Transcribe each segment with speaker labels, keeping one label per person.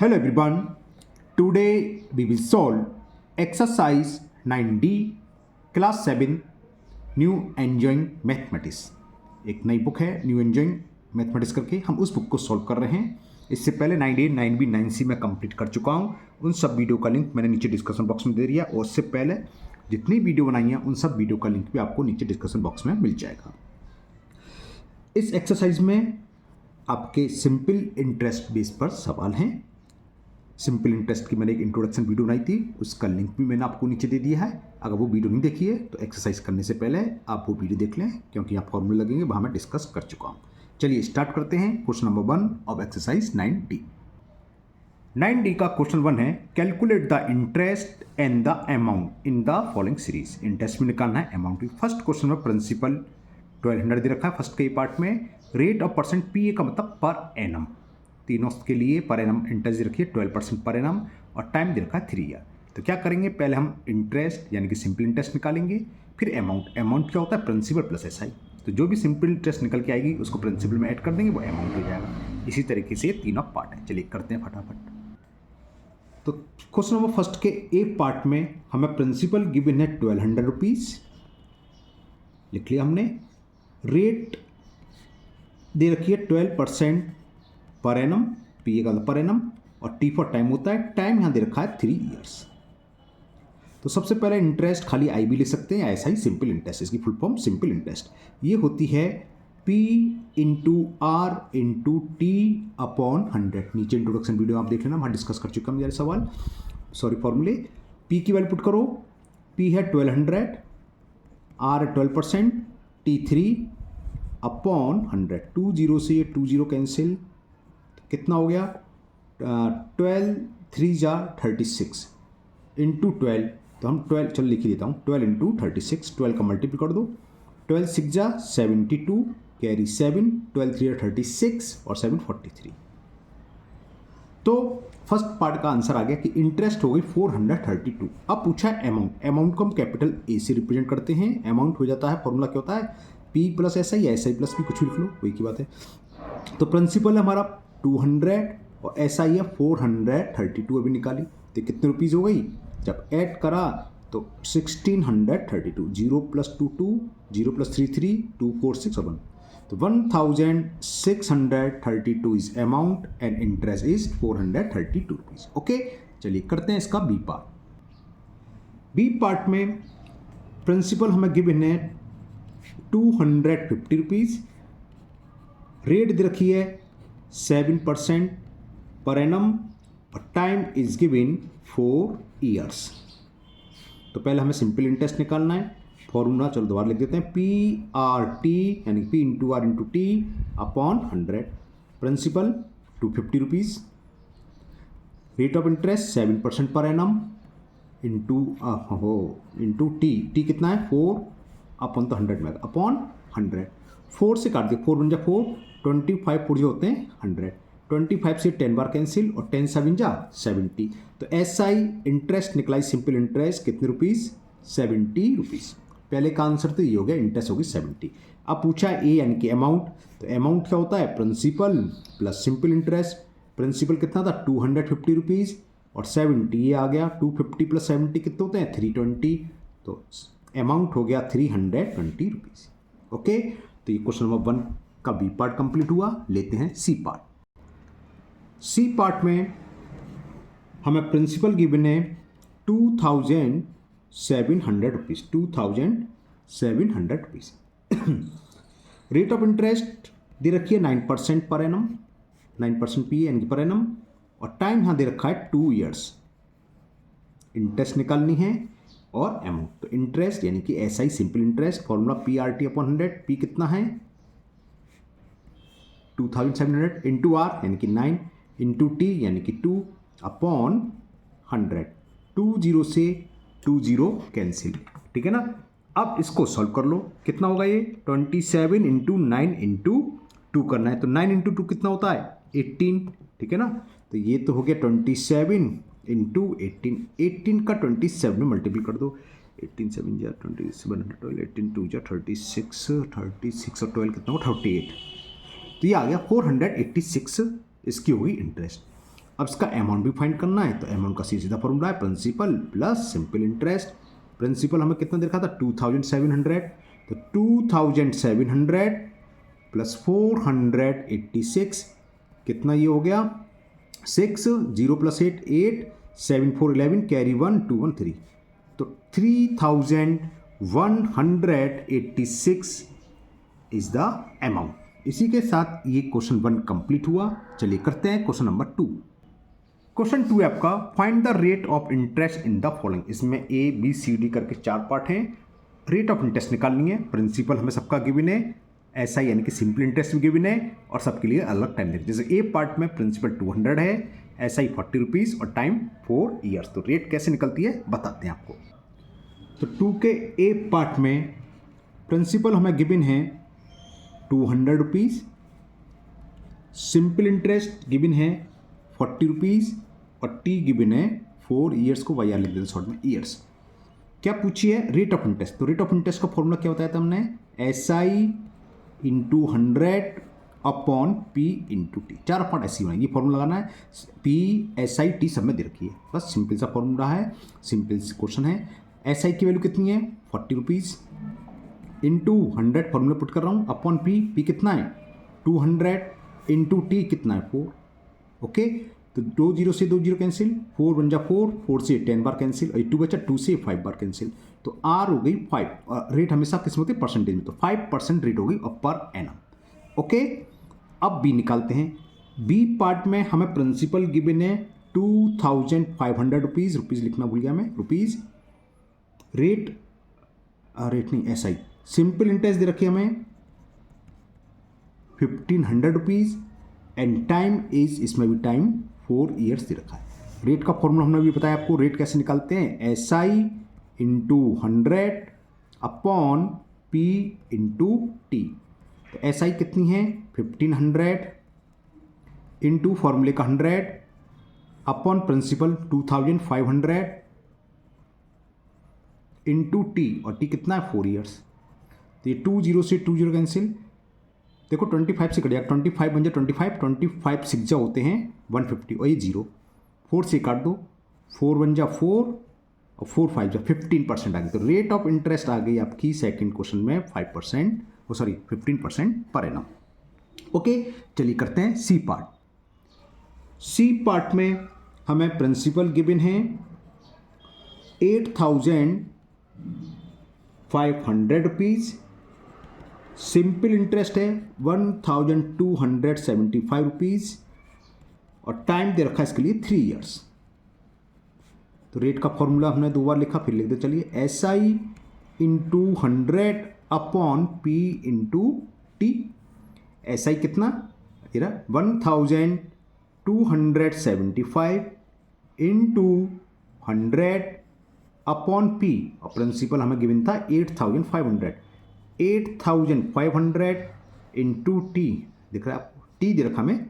Speaker 1: Hello everyone. Today we will solve exercise 9D class 7 new enjoying mathematics. एक नई book है new enjoying mathematics करके, हम उस बुक को सॉल्व कर रहे हैं। इससे पहले 9A 9B 9C मैं कंप्लीट कर चुका हूँ। उन सब वीडियो का लिंक मैंने नीचे डिस्क्रिप्शन बॉक्स में दे दिया, और उससे पहले जितनी वीडियो बनाई है उन सब वीडियो का लिंक भी आपको नीचे डिस्क्रिप्शन बॉक्स में मिल जाएगा। इस एक्सरसाइज में आपके सिंपल इंटरेस्ट बेस पर सवाल हैं। सिंपल इंटरेस्ट की मैंने एक इंट्रोडक्शन वीडियो बनाई थी, उसका लिंक भी मैंने आपको नीचे दे दिया है। अगर वो वीडियो नहीं देखी है तो एक्सरसाइज करने से पहले आप वो वीडियो देख लें, क्योंकि यहाँ फॉर्मूले लगेंगे, वहाँ मैं डिस्कस कर चुका हूँ। चलिए स्टार्ट करते हैं। Question number 1 of exercise 9D। 9D का क्वेश्चन 1 है, calculate the interest and the amount in the following series. Interest में निकालना है, अमाउंट भी। फर्स्ट क्वेश्चन में प्रिंसिपल 1200 दे रखा है फर्स्ट के पार्ट में। रेट ऑफ परसेंट पी का मतलब पर एनम, तीनों के लिए पर एनम इंटरेस्ट दे रखी है 12% पर एनम, और टाइम दे रखा है 3 ईयर। तो क्या करेंगे, पहले हम इंटरेस्ट यानी कि सिंपल इंटरेस्ट निकालेंगे, फिर अमाउंट। अमाउंट क्या होता है, प्रिंसिपल प्लस एसआई। तो जो भी सिंपल इंटरेस्ट निकल के आएगी उसको प्रिंसिपल में ऐड कर देंगे, वो अमाउंट हो जाएगा। इसी तरीके से ये तीनों पार्ट है। चलिए करते हैं फटाफट। तो क्वेश्चन नंबर फर्स्ट के ए पार्ट में हमें प्रिंसिपल गिवन है 1200 रुपीज़, लिख लिया हमने। रेट दे रखी है 12% पर एनम, पी का पर एनम, और टी फॉर टाइम होता है। टाइम यहाँ दे रखा है 3 ईयर्स। तो सबसे पहले इंटरेस्ट खाली आई भी ले सकते हैं, ऐसा ही सिंपल इंटरेस्ट, इसकी फुल फॉर्म सिंपल इंटरेस्ट ये होती है P into R into T upon 100। नीचे इंट्रोडक्शन वीडियो आप देख लेना, वहाँ डिस्कस कर चुका हूँ मेरे सवाल, सॉरी फॉर्मूले। पी की वैल्यू पुट करो, पी है 1200, आर है 12%, टी 3 अपॉन 100। 2 0 से ये 2 0 कैंसिल, कितना हो गया 12 3 जा 36 इंटू 12। तो हम 12 चलो लिख ही देता हूँ, 12 इंटू 36, 12 का मल्टीपल कर दो। 12 6 जा 72, कैरी 7, 12 3 36 और 7 43। तो फर्स्ट पार्ट का आंसर आ गया कि इंटरेस्ट हो गई 432। अब पूछा है अमाउंट। अमाउंट को हम कैपिटल ए से रिप्रेजेंट करते हैं। अमाउंट हो जाता है, फॉर्मूला क्या होता है, P plus S I, S I plus P, कुछ भी लिख लो, वही की बात है। तो प्रिंसिपल हमारा 200 और एस आई है 432 अभी निकाली, तो कितने रुपीज़ हो गई, जब ऐड करा तो 1632। 0 + 2 2, 0 + 3 3, 2 4 6 1। तो 1632 is amount and interest is 432 rupees. Okay, चलिए करते हैं इसका बी पार्ट। बी पार्ट में प्रिंसिपल हमें गिवन है 250 रुपीज़, रेट दे रखी है 7% पर एनम, और टाइम इज गिवन 4 ईयर्स। तो पहले हमें सिंपल इंटरेस्ट निकालना है। फॉर्मूला चलो दोबारा लिख देते हैं, पी आर टी यानी P into R into T upon 100। Principal 250 rupees, rate of interest 7% per annum into T कितना है 4 अपॉन, तो 100 में अपॉन 100। 4 से काट दिया, 4 बन जा 4, 25 4 जो होते हैं 100। 25 से 10 बार कैंसिल, और 10 7 जा 70। तो एस आई इंटरेस्ट निकलाई, सिंपल इंटरेस्ट कितने रुपीज़, 70 रुपीज़। पहले का आंसर तो ये हो गया, इंटरेस्ट होगी 70। अब पूछा है ए यानी कि अमाउंट। तो अमाउंट क्या होता है, principal plus simple interest. Principal कितना था 250 रुपीज़, और 70 ये आ गया, 250 + 70 कितने होते हैं 320। तो अमाउंट हो गया 320 रुपीज़। ओके, तो ये क्वेश्चन नंबर 1 का बी पार्ट कंप्लीट हुआ। लेते हैं सी पार्ट। सी पार्ट में हमें प्रिंसिपल गिवन है 2700 rupees, 2700 rupees. Rate of interest दे रखी है 9% पर एनम, 9% पी यानी कि पर एनम, और टाइम यहाँ दे रखा है 2 ईयर्स। इंटरेस्ट निकालनी है और अमाउंट। तो इंटरेस्ट यानी कि S I simple interest, formula P R T upon 100। P कितना है 2700 इंटू आर यानी कि 9 इंटू टी यानी कि 2 अपॉन 100। 2 0 से 2 0 कैंसिल, ठीक है ना। अब इसको सॉल्व कर लो, कितना होगा ये 27 इंटू 9 इंटू 2 करना है। तो 9 इंटू 2 कितना होता है 18, ठीक है ना। तो ये तो हो गया 27 इंटू 18। 18 का 27 में मल्टीपल कर दो, 18 7 जा 27 12, 18 2 जा 36, 36 और 12 कितना हो 38। तो ये आ गया 486, इसकी होगी इंटरेस्ट। अब इसका अमाउंट भी फाइंड करना है, तो अमाउंट का सीधा फॉर्मूला है principal plus simple interest. Principal हमें कितना दे रखा था 2700, तो 2700 प्लस 486 कितना ये हो गया 6, 0 प्लस 8 8, 7 4 11 कैरी 1 2 1 3, तो 3186 इज द अमाउंट। इसी के साथ ये क्वेश्चन 1 कंप्लीट हुआ। चलिए करते हैं क्वेश्चन नंबर 2। क्वेश्चन 2 है आपका, find the rate of interest in the following. इसमें ए बी सी डी करके 4 पार्ट हैं। रेट ऑफ इंटरेस्ट निकालनी है। प्रिंसिपल हमें सबका गिवन है, ऐसा यानी कि सिंपल इंटरेस्ट भी गिवन है, और सबके लिए अलग टाइम देते। जैसे ए पार्ट में प्रिंसिपल 200 है, ऐसा ही 40 रुपीज़ और टाइम 4 ईयर्स। तो रेट कैसे निकलती है बताते हैं आपको। तो 2 के ए पार्ट में प्रिंसिपल हमें गिवन है 200 रुपीज़, सिंपल इंटरेस्ट गिवन है 40 रुपीज़ और टी गिवन है 4 ईयर्स को वाई आर लिख देते शॉर्ट में ईयर्स। क्या पूछी है रेट ऑफ इंटरेस्ट। तो रेट ऑफ इंटरेस्ट का फॉर्मूला क्या बताया था हमने, S I into 100 upon P into T. 4 part ऐसी होना, ये फॉर्मूला लगाना है। पी एस आई टी सब में दे रखी है, बस सिंपल सा फॉर्मूला है, सिंपल क्वेश्चन है। एस आई की वैल्यू कितनी है 40 रुपीज़ इंटू 100 फॉर्मूला पुट कर रहा हूँ, अपॉन पी कितना है 200 इंटू टी कितना है 4। ओके, तो 2 0 से 2 0 कैंसिल, 4 बन जा 4, 4 से 10 बार कैंसिल, और 2 बचा 2 से 5 बार कैंसिल, तो आर हो गई 5। और रेट हमेशा किस में होती है परसेंटेज में, तो 5% रेट हो गई और पर एनम। ओके, अब बी निकालते हैं। बी पार्ट में हमें प्रिंसिपल गिवन है 2500 रुपीज़, रुपीज़ लिखना भूल गया मैं, रुपीज़। रेट नहीं एस आई, सिंपल इंटरेस्ट दे रखी हमें 1500 रुपीज़ एंड टाइम इज, इसमें भी टाइम 4 ईयर्स दे रखा है। रेट का फॉर्मूला हमने भी बताया आपको, रेट कैसे निकालते हैं, S I into 100 upon P into T. तो एस आई कितनी है 1500 इंटू फॉर्मूले का 100 अपॉन प्रिंसिपल 2500 इंटू टी, और टी कितना है 4 ईयर्स। तो ये 2 0 से 2 0 कैंसिल, देखो 25 से कट जाएगा, 25 बन जाए 25 6 जा होते हैं 150, और ये 0 4 से काट दो, 4 बन जा 4 और 4 5 जा 15% आ गई। तो रेट ऑफ इंटरेस्ट आ गई आपकी सेकंड क्वेश्चन में 5%, 15% पर एनम। ओके, चलिए करते हैं सी पार्ट। सी पार्ट में हमें प्रिंसिपल गिवन है 8500 रुपीज़, सिंपल इंटरेस्ट है 1275 रुपीज़ और टाइम दे रखा है इसके लिए 3 ईयर्स। तो रेट का फॉर्मूला हमने 2 बार लिखा, फिर लिख दो चलिए, S I into 100 upon P into T. S I कितना ये रहा 1275 इंटू 100 अपॉन पी, और प्रिंसिपल हमें गिवन था 8500 इंटू टी, दिख रहा है आपको, टी दे रखा हमें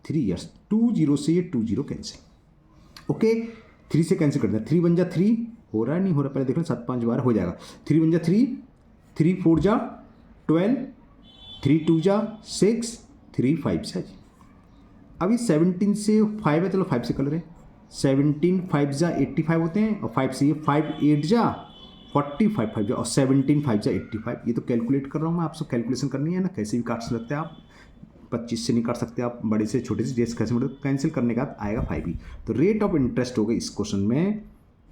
Speaker 1: 3 ईयर्स। 2 0 से ये 2 0 कैंसिल, ओके 3 से कैंसिल कर दें, 3 बन जा 3, हो रहा है नहीं हो रहा, पहले देख लें 7 5 बार हो जाएगा। 3 बन जा 3, 3 4 जा 12, 3 2 जा 6, 3 5 जा। अभी 17 से 5 है, चलो 5 से कर रहे हैं, 17 5 जा 85 होते हैं, और 5 से ये 5 8 जा 45 5 जा, और 17 5 जा 85। ये तो कैलकुलेट कर रहा हूँ मैं, आपसे कैलकुलेशन करनी है ना, कैसे भी काट सकते हैं आप, 25 से नहीं काट सकते आप, बड़े से छोटे से जैसे कैसे कैंसिल करने का आएगा 5 ही। तो रेट ऑफ इंटरेस्ट होगा इस क्वेश्चन में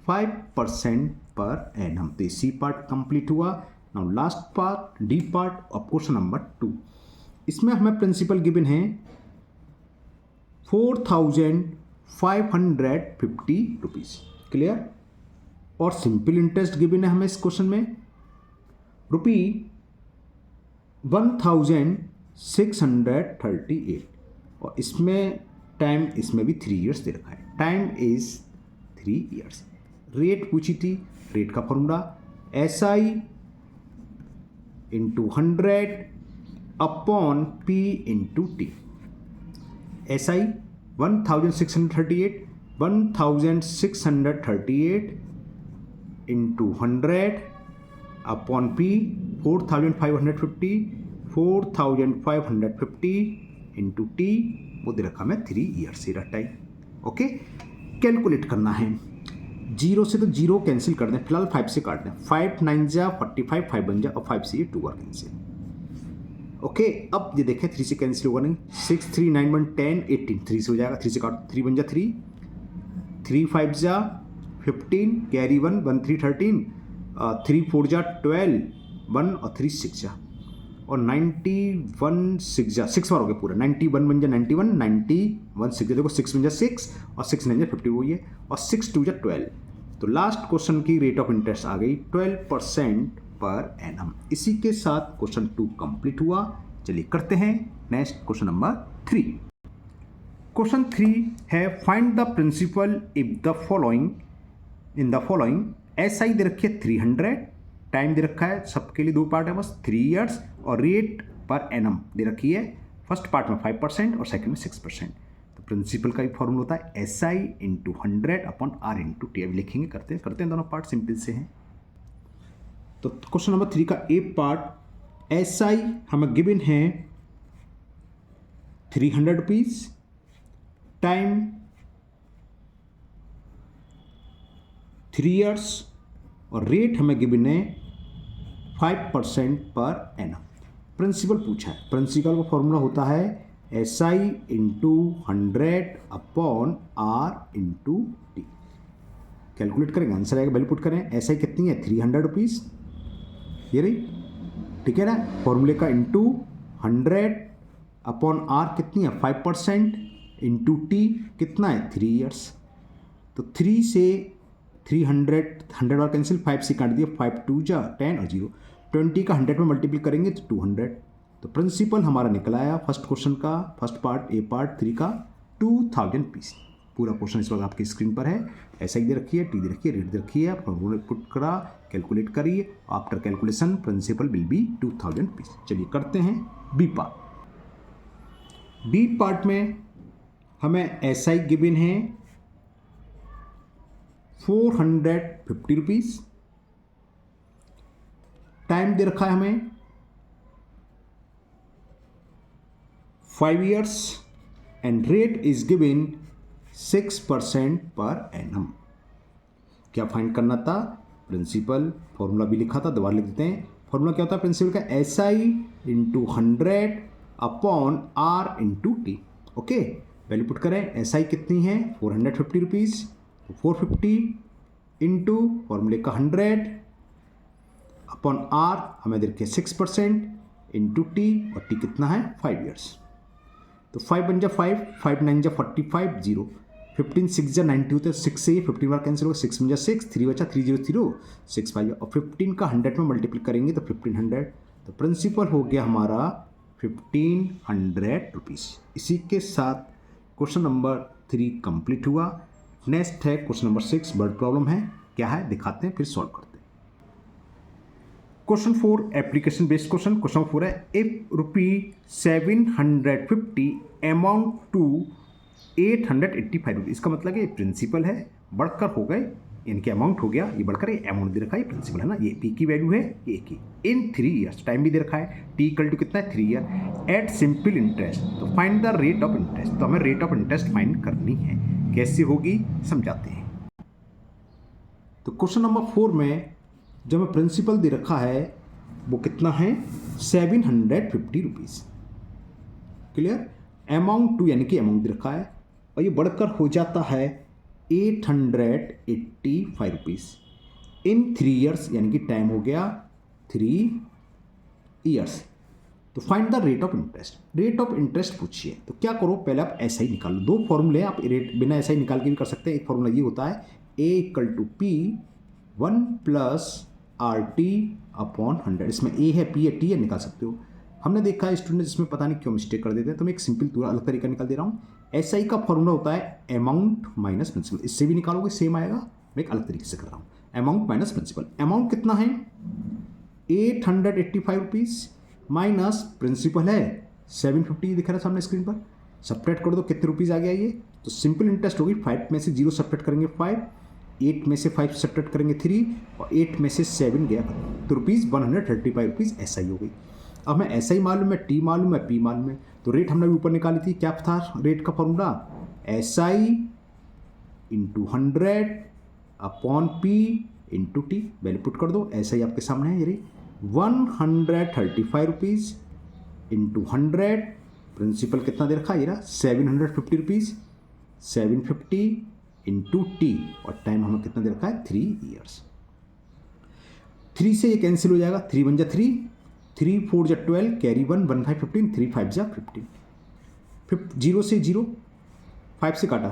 Speaker 1: 5% पर एनम। तो सी पार्ट कंप्लीट हुआ। Now last part D part of question number 2। इसमें हमें प्रिंसिपल गिवन है 4550 रुपीज़, क्लियर, और सिंपल इंटरेस्ट गिवन है हमें इस क्वेश्चन में ₹1638, और इसमें टाइम, इसमें भी 3 ईयर्स दे रखा है, टाइम इज 3 ईयर्स। रेट पूछी थी, रेट का formula S I into 100 upon P into T. S I 1638 into 100 upon P 4550 into T, वो दे रखा मैं 3 years he time. Okay, calculate करना है। 0 से तो 0 कैंसिल कर दें, फिलहाल 5 से काट दें। 5 9 जा 45, 5 बन जा और 5 से ये 2 बार कैंसिल। ओके, अब ये देखें 3 से कैंसिल होगा नहीं। 6 3 9 1 10 18, 3 से हो जाएगा, 3 से काट, 3 बन जा 3, 3 5 जा 15, कैरी 1 1 3 13, 3 4 जा 12, 1 और 3 6 जा, और 91 6 जा 6 बार हो गया पूरा। 91 बन जा 91, 91 6 जा, देखो 6 बन जा 6 और 6 9 जा 50 वही है, और 6 2 जा 12। तो लास्ट क्वेश्चन की रेट ऑफ इंटरेस्ट आ गई 12% पर एनम। इसी के साथ क्वेश्चन 2 कंप्लीट हुआ। चलिए करते हैं नेक्स्ट क्वेश्चन नंबर 3। क्वेश्चन 3 है find the principal if the following in the following. S I दे रखी है 300, टाइम दे रखा है, सबके लिए 2 पार्ट है बस, 3 ईयर्स, और रेट पर एनम दे रखी है। फर्स्ट पार्ट में 5% और सेकंड में 6%। तो प्रिंसिपल का भी फॉर्मूला होता है S I into 100 upon R into T. अभी लिखेंगे, करते हैं दोनों पार्ट, सिंपल से हैं। तो क्वेश्चन नंबर 3 का ए पार्ट, एस आई हमें गिवन है 300 रुपीज, टाइम 3 ईयर्स, और रेट हमें गिवन है 5% पर एनम। प्रिंसिपल पूछा है, प्रिंसिपल का फॉर्मूला होता है S I into 100 upon R into T. Calculate करेंगे, आंसर आएगा, वैल्यू पुट करें। एस आई कितनी है 300 रुपीज़, ये रही, ठीक है ना। फॉर्मूले का इंटू 100 अपॉन आर कितनी है 5%, इंटू टी कितना है 3 ईयर्स। तो 3 से 300 100 बार कैंसिल, 5 से काट दिया, 5 2 जा 10 और 0, 20 का 100 में मल्टीप्लाई करेंगे तो 200। तो प्रिंसिपल हमारा निकल आया फर्स्ट क्वेश्चन का, फर्स्ट पार्ट ए पार्ट 3 का 2000 पीस। पूरा क्वेश्चन इस वक्त आपकी स्क्रीन पर है। एस आई दे रखी है, टी दे रखी है, रेट दे रखी है, फॉर्मूला पुट करा, कैलकुलेट करिए, after calculation principal will be 2000 piece. चलिए करते हैं बी पार्ट। बी पार्ट में हमें एस आई गिवन है 450 रुपीज़, टाइम दे रखा है हमें 5 years, and rate is given 6% per annum. क्या फाइंड करना था, प्रिंसिपल, फॉर्मूला भी लिखा था, दोबारा लिख देते हैं। फॉर्मूला क्या होता है प्रिंसिपल का, S I into 100 upon R into T. Okay, value put करें, एस आई कितनी है 450 रुपीज़, 450 इंटू फॉर्मूले का 100 अपॉन आर हमें देखिए 6% इंटू टी, और टी कितना है 5 ईयर्स। तो 5 बन जा 5, 5 9 जा 45, 0, 15 6 जा 90 होते हैं, 6 से 15 बार कैंसिल होगा, 6 बन जा 6, 3 बचा 3 0 0, 6 5, और 15 का 100 में मल्टीप्लाई करेंगे तो 1500। तो प्रिंसिपल हो गया हमारा 1500 रुपीज़। इसी के साथ क्वेश्चन नंबर 3 कंप्लीट हुआ। नेक्स्ट है क्वेश्चन नंबर 6, वर्ड प्रॉब्लम है, क्या है दिखाते हैं फिर सॉल्व करते हैं। Question 4 application based question. Question 4 है इफ ₹750 अमाउंट टू 885 रुपीज़। इसका मतलब ये प्रिंसिपल है, बढ़कर हो गए, इनके अमाउंट हो गया, ये बढ़कर ये अमाउंट दे रखा है, ये प्रिंसिपल है ना, ये पी की वैल्यू है, ये की इन 3 ईयर्स, टाइम भी दे रखा है, टी इक्वल टू कितना है 3 ईयर, एट सिंपल इंटरेस्ट। तो find the rate of interest, तो हमें रेट ऑफ इंटरेस्ट फाइंड करनी है, कैसे होगी समझाते हैं। तो क्वेश्चन नंबर 4 में जो हमें प्रिंसिपल दे रखा है वो कितना है 750 रुपीज़, क्लियर। अमाउंट टू यानी कि अमाउंट दे रखा है, और ये बढ़कर हो जाता है 885 रुपीज़ इन 3 ईयर्स, यानी कि टाइम हो गया 3 ईयर्स। तो find the rate of interest, rate of interest पूछिए। तो क्या करो, पहले आप एस आई निकालो, 2 फॉर्मूले आप रेट बिना एस आई निकाल के भी कर सकते हैं। एक फॉर्मूला ये होता है A equal to P 1 plus R T upon 100। इसमें ए है, पी है, टी है, निकाल सकते हो। हमने देखा है स्टूडेंट इसमें पता नहीं क्यों मिस्टेक कर देते हैं, तो मैं एक सिंपल पूरा अलग तरीका निकाल दे रहा हूँ। एस आई का फॉर्मूला होता है अमाउंट माइनस प्रिंसिपल, इससे भी निकालोगे सेम आएगा, मैं एक अलग तरीके से कर रहा हूँ। अमाउंट माइनस प्रिंसिपल, अमाउंट कितना है 885 रुपीज़ माइनस प्रिंसिपल है 750 दिख रहा है सामने स्क्रीन पर, सब्ट्रैक्ट कर दो कितने रुपीज़ आ गया ये। तो सिंपल इंटरेस्ट होगी, 5 में से 0 सब्ट्रैक्ट करेंगे 5, 8 में से 5 सब्ट्रैक्ट करेंगे 3, और 8 में से 7 गया, तो ₹135 रुपीज़ एस आई हो गई। अब मैं एस आई मालूम है, टी मालूम है, पी मालूम है, तो रेट हमने ऊपर निकाली थी, क्या था रेट का formula, S I into 100 upon P into T, value put कर दो। ऐसा ही आपके सामने है ये 135 रुपीज़ इंटू 100, प्रिंसिपल कितना दे रखा है ये रहा 750 रुपीज़, 750 इंटू टी, और टाइम हमें कितना दे रखा है 3 ईयर्स। 3 से ये कैंसिल हो जाएगा, 3 बन जा 3, 3 4 जा 12, कैरी 1, 1 5 15, 3 5 जा 15, 0 से 0, 5 से काटा,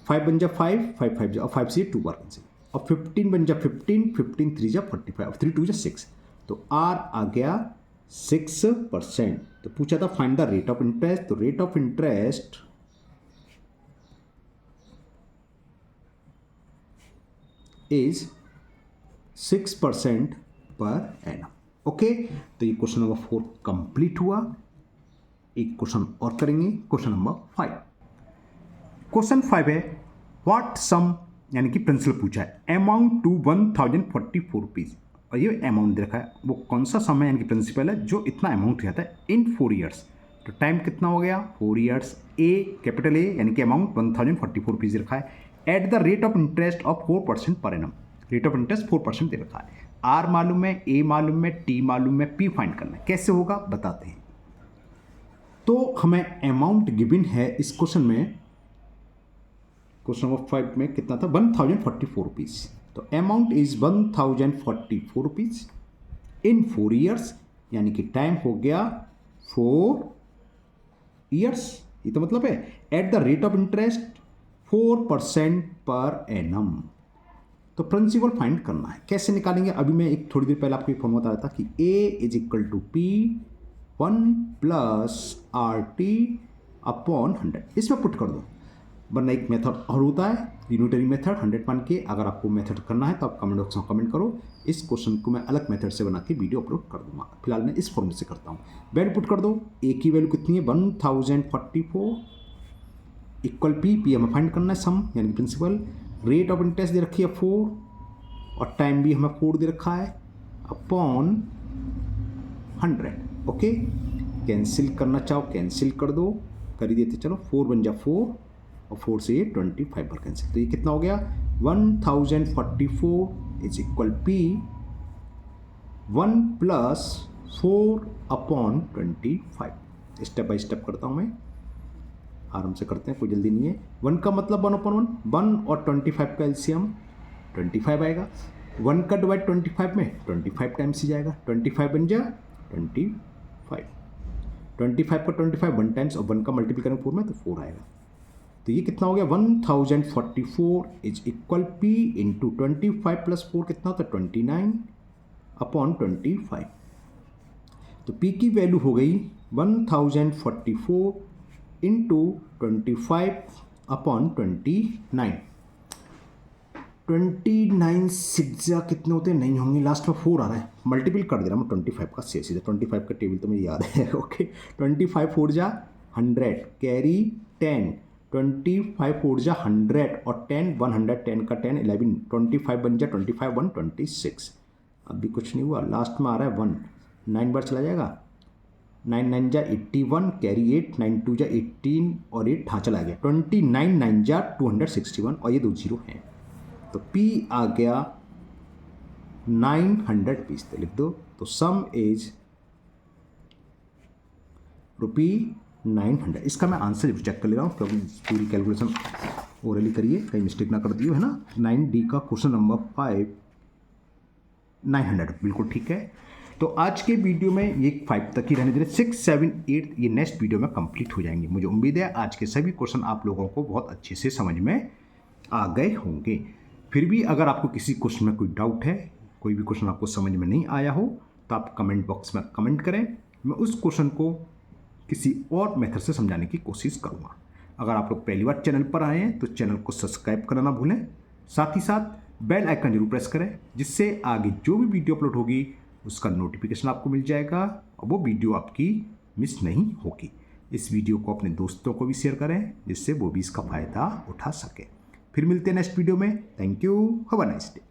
Speaker 1: 5 बन जा 5, 5 5 जा, और 5 से 2 बार कैंसिल, और 15 बन जा 15, 15 3 जा 45, और 3 2 जा 6, तो आर आ गया 6%। तो पूछा था find the rate of interest, तो rate of interest is 6% per annum. Okay, तो ये क्वेश्चन नंबर 4 कंप्लीट हुआ। एक क्वेश्चन और करेंगे, क्वेश्चन नंबर 5। क्वेश्चन 5 है व्हाट सम, यानी कि प्रिंसिपल पूछा है अमाउंट टू 1044 रुपीज़, और ये अमाउंट दे रखा है, वो कौन सा सम है, यानी कि प्रिंसिपल है जो इतना अमाउंट जाता है इन 4 ईयर्स। तो टाइम कितना हो गया 4 ईयर्स। ए कैपिटल ए यानी कि अमाउंट 1044 रुपीज़ रखा है at the rate of interest of 4% per annum. Rate of interest 4% दे रखा है। आर मालूम है, ए मालूम है, टी मालूम है, पी फाइंड करना है। कैसे होगा बताते हैं। तो हमें अमाउंट गिवन है इस क्वेश्चन में, क्वेश्चन नंबर 5 में कितना था 1044 रुपीज़। तो amount is 1044 rupees in 4 years, यानी कि टाइम हो गया 4 ईयर्स। ये तो मतलब है at the rate of interest 4% per annum. तो प्रिंसिपल फाइंड करना है। कैसे निकालेंगे, अभी मैं एक थोड़ी देर पहले आपको एक फॉर्मूला बता रहा था कि A is equal to P 1 plus R T upon 100, इसमें पुट कर दो, वरना एक मेथड और होता है यूनिटरी मेथड 100 मान के। अगर आपको मेथड करना है तो आप कमेंट बॉक्स में कमेंट करो, इस क्वेश्चन को मैं अलग मेथड से बना के वीडियो अपलोड कर दूंगा। फिलहाल मैं इस फॉर्मूले से करता हूँ। वैल्यू पुट कर दो, ए की वैल्यू कितनी है 1044 इक्वल पी, पी हमें फाइंड करना है सम यानी प्रिंसिपल। रेट ऑफ इंटरेस्ट दे रखी है 4 और टाइम भी हमें 4 दे रखा है अपॉन 100। ओके, कैंसिल करना चाहो कैंसिल कर दो, कर ही देते चलो। 4 बन जा 4 और 4 से ये 25 पर कैंसिल, तो ये कितना हो गया 1044 is equal P 1 plus 4 upon 25। Step by step करता हूँ मैं, आराम से करते हैं, कोई जल्दी नहीं है। 1 का मतलब 1 अपॉन 1 और 25 का एलसीएम 25 आएगा। 1 का डिवाइड 25 में 25 टाइम्स ही जाएगा, 25 बन जा 25, 25 का 25 1 टाइम्स, और 1 का मल्टीप्लाई करेंगे 4 में तो 4 आएगा। तो ये कितना हो गया 1044 is equal P into 25 plus 4 कितना होता है 29 अपॉन 25। तो पी की वैल्यू हो गई 1044 इंटू 25 अपॉन 29। 29 सिक्स कितने होते हैं, नहीं होंगे, लास्ट में 4 आ रहा है, मल्टीपल कर दे रहा हूँ 25 का से सीधे। 25 का टेबल तो मुझे याद है। ओके, 25 4 जा 100 कैरी 10, 25 4 जा 100 और 10 110 का 10 11, 25 बन जा 25 1 26। अभी कुछ नहीं हुआ, लास्ट में आ रहा है 1, 9 बार चला जाएगा, 9 9 जा 81 कैरी 8, 9 2 जा 18 और 8 हाँ चला गया 29, 9 जा 261 और ये 2 जीरो हैं। तो P आ गया 900 पीस, तो लिख दो। तो सम इज ₹900। इसका मैं आंसर चेक कर ले रहा हूँ क्योंकि पूरी कैलकुलेशन ओरली करिए, कहीं मिस्टेक ना कर दियो, है ना। 9D का क्वेश्चन नंबर 5 900 बिल्कुल ठीक है। तो आज के वीडियो में ये 5 तक ही रहने दे रहे, 6 7 8 ये नेक्स्ट वीडियो में कंप्लीट हो जाएंगे। मुझे उम्मीद है आज के सभी क्वेश्चन आप लोगों को बहुत अच्छे से समझ में आ गए होंगे। फिर भी अगर आपको किसी क्वेश्चन में कोई डाउट है, कोई भी क्वेश्चन आपको समझ में नहीं आया हो, तो आप कमेंट बॉक्स में कमेंट करें, मैं उस क्वेश्चन को किसी और मेथड से समझाने की कोशिश करूँगा। अगर आप लोग पहली बार चैनल पर आए हैं तो चैनल को सब्सक्राइब करना ना भूलें, साथ ही साथ बेल आइकन जरूर प्रेस करें, जिससे आगे जो भी वीडियो अपलोड होगी उसका नोटिफिकेशन आपको मिल जाएगा और वो वीडियो आपकी मिस नहीं होगी। इस वीडियो को अपने दोस्तों को भी शेयर करें, जिससे वो भी इसका फ़ायदा उठा सके। फिर मिलते हैं नेक्स्ट वीडियो में। Thank you, have a nice day.